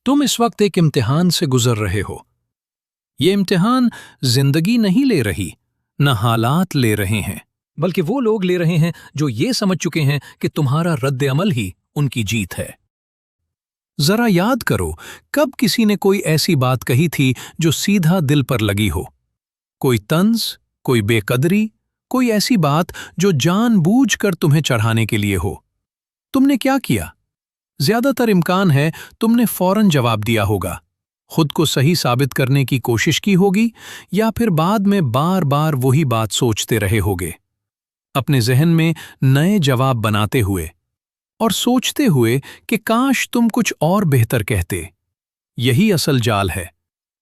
तुम इस वक्त एक इम्तिहान से गुजर रहे हो। ये इम्तिहान जिंदगी नहीं ले रही, न हालात ले रहे हैं, बल्कि वो लोग ले रहे हैं जो ये समझ चुके हैं कि तुम्हारा रद्द अमल ही उनकी जीत है। जरा याद करो, कब किसी ने कोई ऐसी बात कही थी जो सीधा दिल पर लगी हो? कोई तंज, कोई बेकदरी, कोई ऐसी बात जो जानबूझकर तुम्हें चढ़ाने के लिए हो। तुमने क्या किया? ज्यादातर इम्कान है तुमने फौरन जवाब दिया होगा, खुद को सही साबित करने की कोशिश की होगी, या फिर बाद में बार बार वही बात सोचते रहे होगे, अपने जहन में नए जवाब बनाते हुए और सोचते हुए कि काश तुम कुछ और बेहतर कहते। यही असल जाल है।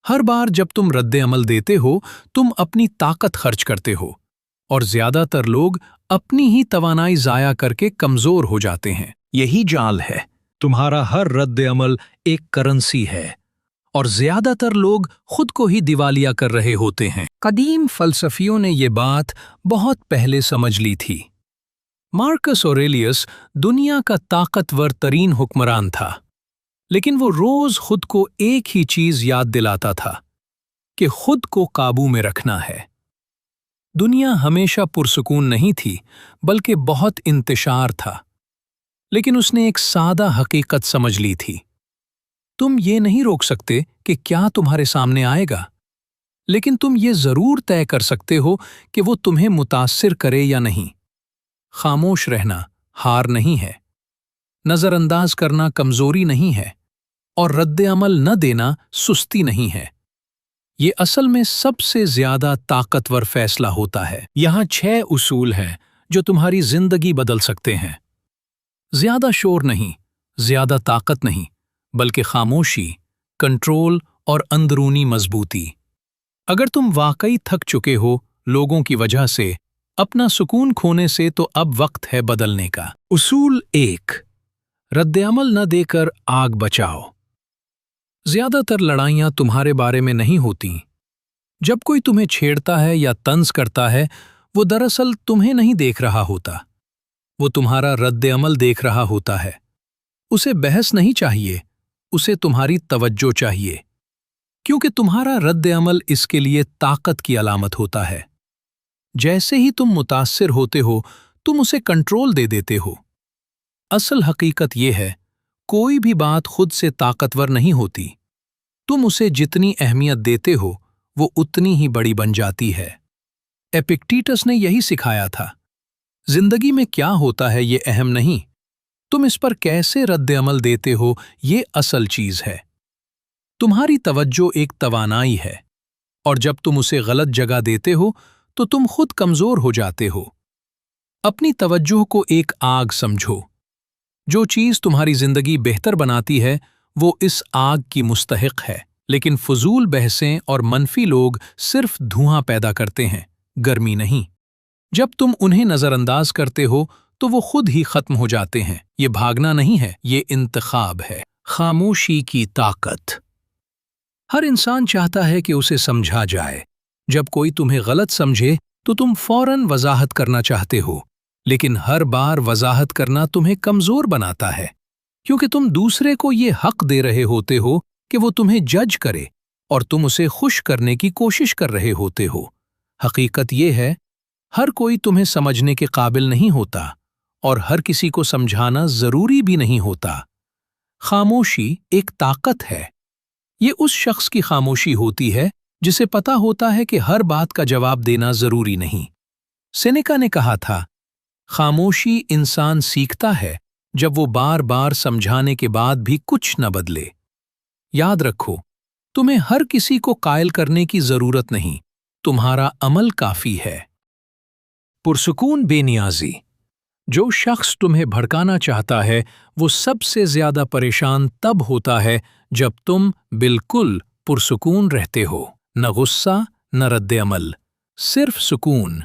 हर बार जब तुम रद्द अमल देते हो, तुम अपनी ताकत खर्च करते हो, और ज्यादातर लोग अपनी ही तवानाई जाया करके कमजोर हो जाते हैं। यही जाल है। तुम्हारा हर रद्द अमल एक करेंसी है, और ज्यादातर लोग खुद को ही दिवालिया कर रहे होते हैं। कदीम फलसफियों ने ये बात बहुत पहले समझ ली थी। मार्कस ऑरेलियस दुनिया का ताकतवर तरीन हुक्मरान था, लेकिन वो रोज खुद को एक ही चीज याद दिलाता था कि खुद को काबू में रखना है। दुनिया हमेशा पुरसुकून नहीं थी, बल्कि बहुत इंतशार था, लेकिन उसने एक सादा हकीकत समझ ली थी। तुम ये नहीं रोक सकते कि क्या तुम्हारे सामने आएगा, लेकिन तुम ये जरूर तय कर सकते हो कि वो तुम्हें मुतासिर करे या नहीं। खामोश रहना हार नहीं है, नजरअंदाज करना कमजोरी नहीं है, और रद्द अमल न देना सुस्ती नहीं है। ये असल में सबसे ज्यादा ताकतवर फैसला होता है। यहाँ 6 उसूल हैं जो तुम्हारी जिंदगी बदल सकते हैं। ज्यादा शोर नहीं, ज्यादा ताकत नहीं, बल्कि खामोशी, कंट्रोल और अंदरूनी मजबूती। अगर तुम वाकई थक चुके हो लोगों की वजह से, अपना सुकून खोने से, तो अब वक्त है बदलने का। उसूल 1, रद्द-अमल न देकर आग बचाओ। ज्यादातर लड़ाइयां तुम्हारे बारे में नहीं होती। जब कोई तुम्हें छेड़ता है या तंज करता है, वो दरअसल तुम्हें नहीं देख रहा होता, वो तुम्हारा रद्द-अमल देख रहा होता है। उसे बहस नहीं चाहिए, उसे तुम्हारी तवज्जो चाहिए, क्योंकि तुम्हारा रद्द-अमल इसके लिए ताकत की अलामत होता है। जैसे ही तुम मुतासिर होते हो, तुम उसे कंट्रोल दे देते हो। असल हकीकत यह है, कोई भी बात खुद से ताकतवर नहीं होती। तुम उसे जितनी अहमियत देते हो, वो उतनी ही बड़ी बन जाती है। एपिक्टेटस ने यही सिखाया था। जिंदगी में क्या होता है ये अहम नहीं, तुम इस पर कैसे रद्द-अमल देते हो ये असल चीज है। तुम्हारी तवज्जो एक तवानाई है, और जब तुम उसे गलत जगह देते हो तो तुम खुद कमजोर हो जाते हो। अपनी तवज्जो को एक आग समझो। जो चीज तुम्हारी जिंदगी बेहतर बनाती है, वो इस आग की मुस्तहिक है, लेकिन फजूल बहसें और मनफी लोग सिर्फ धुआं पैदा करते हैं, गर्मी नहीं। जब तुम उन्हें नजरअंदाज करते हो तो वो खुद ही खत्म हो जाते हैं। ये भागना नहीं है, ये इंतखाब है। खामोशी की ताकत। हर इंसान चाहता है कि उसे समझा जाए। जब कोई तुम्हें गलत समझे तो तुम फौरन वजाहत करना चाहते हो, लेकिन हर बार वजाहत करना तुम्हें कमजोर बनाता है, क्योंकि तुम दूसरे को ये हक दे रहे होते हो कि वो तुम्हें जज करे, और तुम उसे खुश करने की कोशिश कर रहे होते हो। हकीकत ये है, हर कोई तुम्हें समझने के काबिल नहीं होता, और हर किसी को समझाना जरूरी भी नहीं होता। खामोशी एक ताकत है। ये उस शख्स की खामोशी होती है जिसे पता होता है कि हर बात का जवाब देना जरूरी नहीं। सेनेका ने कहा था, खामोशी इंसान सीखता है जब वो बार बार समझाने के बाद भी कुछ न बदले। याद रखो, तुम्हें हर किसी को कायल करने की जरूरत नहीं, तुम्हारा अमल काफी है। पुरसुकून बेनियाजी। जो शख्स तुम्हें भड़काना चाहता है, वो सबसे ज्यादा परेशान तब होता है जब तुम बिल्कुल पुरसुकून रहते हो। न गुस्सा, न रद्द-अमल, सिर्फ सुकून।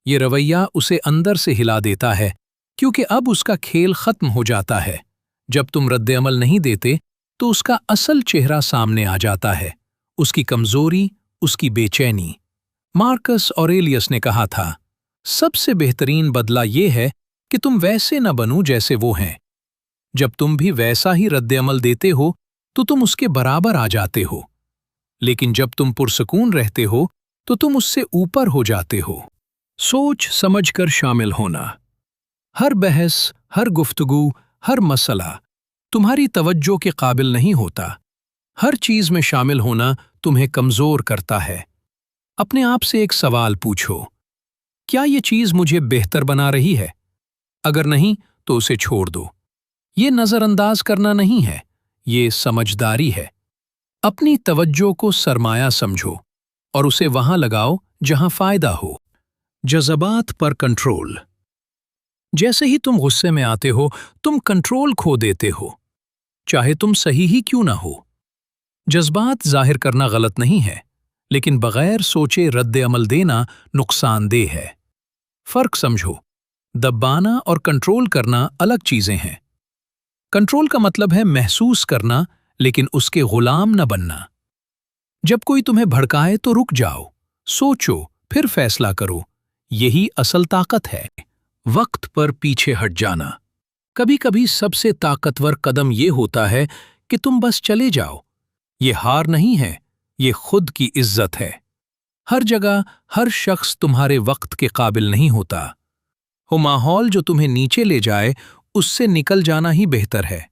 ये रवैया उसे अंदर से हिला देता है, क्योंकि अब उसका खेल खत्म हो जाता है। जब तुम रद्द-अमल नहीं देते तो उसका असल चेहरा सामने आ जाता है, उसकी कमजोरी, उसकी बेचैनी। मार्कस ऑरेलियस ने कहा था, सबसे बेहतरीन बदला ये है कि तुम वैसे न बनो जैसे वो हैं। जब तुम भी वैसा ही रद्द-अमल देते हो तो तुम उसके बराबर आ जाते हो, लेकिन जब तुम पुरसकून रहते हो तो तुम उससे ऊपर हो जाते हो। सोच समझकर शामिल होना। हर बहस, हर गुफ्तगू, हर मसला तुम्हारी तवज्जो के काबिल नहीं होता। हर चीज में शामिल होना तुम्हें कमजोर करता है। अपने आप से एक सवाल पूछो, क्या ये चीज मुझे बेहतर बना रही है? अगर नहीं तो उसे छोड़ दो। ये नजरअंदाज करना नहीं है, ये समझदारी है। अपनी तवज्जो को सरमाया समझो और उसे वहां लगाओ जहां फायदा हो। जज़बात पर कंट्रोल। जैसे ही तुम गुस्से में आते हो, तुम कंट्रोल खो देते हो, चाहे तुम सही ही क्यों ना हो। जज्बात जाहिर करना गलत नहीं है, लेकिन बगैर सोचे रद्द अमल देना नुकसानदेह है। फर्क समझो, दबाना और कंट्रोल करना अलग चीजें हैं। कंट्रोल का मतलब है महसूस करना, लेकिन उसके गुलाम न बनना। जब कोई तुम्हें भड़काए तो रुक जाओ, सोचो, फिर फैसला करो। यही असल ताकत है। वक्त पर पीछे हट जाना। कभी कभी सबसे ताकतवर कदम ये होता है कि तुम बस चले जाओ। ये हार नहीं है, ये खुद की इज्जत है। हर जगह हर शख्स तुम्हारे वक्त के काबिल नहीं होता। वो माहौल जो तुम्हें नीचे ले जाए, उससे निकल जाना ही बेहतर है।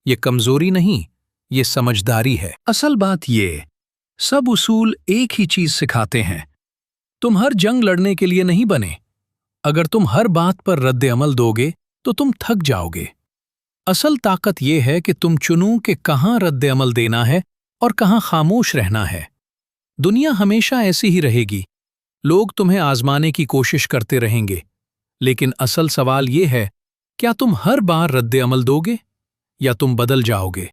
ये कमजोरी नहीं, ये समझदारी है। असल बात ये, सब उसूल एक ही चीज सिखाते हैं। तुम हर जंग लड़ने के लिए नहीं बने। अगर तुम हर बात पर रद्द अमल दोगे तो तुम थक जाओगे। असल ताकत यह है कि तुम चुनो कि कहाँ रद्द अमल देना है और कहाँ खामोश रहना है। दुनिया हमेशा ऐसी ही रहेगी। लोग तुम्हें आजमाने की कोशिश करते रहेंगे, लेकिन असल सवाल ये है, क्या तुम हर बार रद्द अमल दोगे या तुम बदल जाओगे?